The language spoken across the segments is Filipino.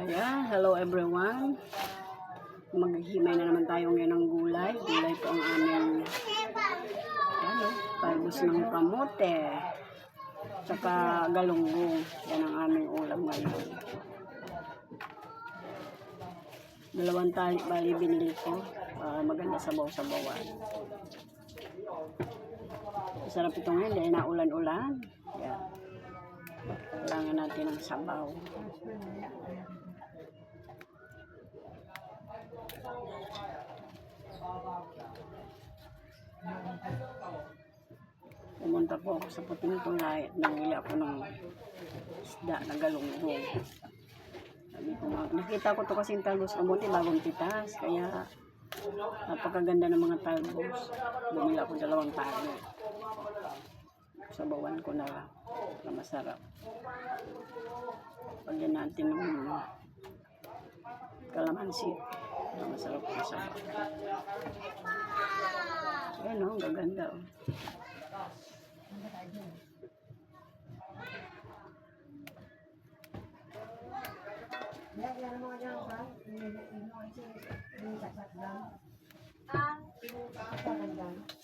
Ayan, hello everyone. Maghihimay na naman tayo ngayon ng gulay. Gulay po ang aming talbos ng kamote. Tsaka galunggong. Yan ang aming ulam ngayon. 2 tali bali binili ko. Maganda sabaw-sabawan. Masarap ito ngayon dahil naulan-ulan. Yan. Kailangan natin ng sabaw. Pumunta po ako sa Puting Tulay at nangyili ako ng isda na galunggong. Nakita ko to kasi yung talbos kamote bagong pitas, kaya napakaganda ng mga talbos. Bumili ako 2 tali. Sabawan ko na masarap. Pagyan natin ng kalamansi na masarap na sabaw. Ayan o, gaganda o.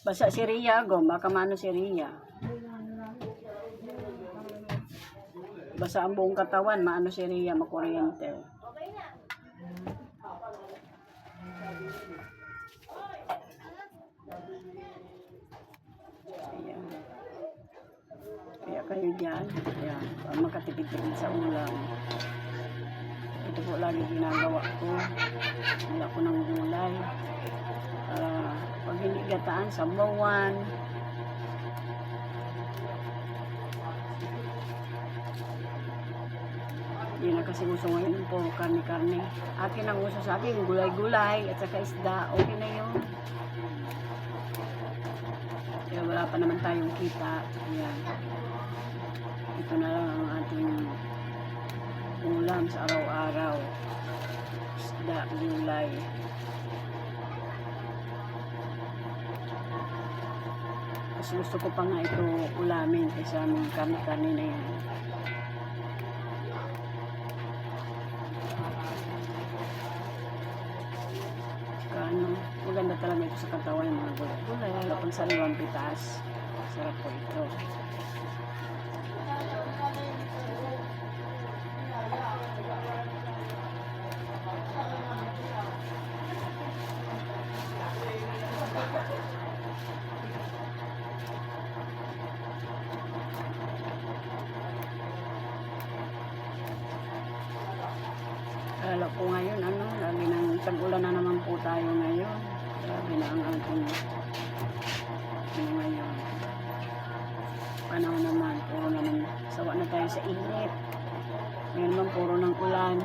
Basa si Ria, baka maano si Ria. Basa ang buong katawan, maano si Ria, makuryente. Ayan. Kaya kayo dyan, ayan, makatipid-tipid sa ulam. Ito po lagi ginagawa ko. Wala ko ng gulay. Pag hindi gataan, sabawan. Hindi na kasi uso ngayon po, karne-karne. Akin ang uso sa akin, gulay-gulay at saka isda. Okay na yun. Kaya wala pa naman tayong kita. Ayan. Ito na lang ang ating ulam sa araw-araw. Isda, gulay. Mas gusto ko pa nga ito ulamin kaysa mga karne-karne na yan. Maganda talaga ito sa katawan ng mga gulay. Lalo pang sariwang pitas. Sarap po ito. Lalo po ngayon, lagi ng tag-ulan na naman po tayo ngayon. Grabe na ang ating ngayon. Panahon naman, puro naman, sawa na tayo sa init. Ngayon naman, puro ng ulan.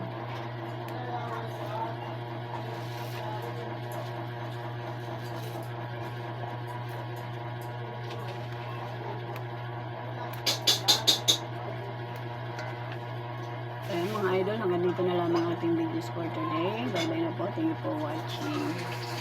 Mga idol, hanggang dito na lang ang ating videos for today. Bye bye na po. Thank you for watching.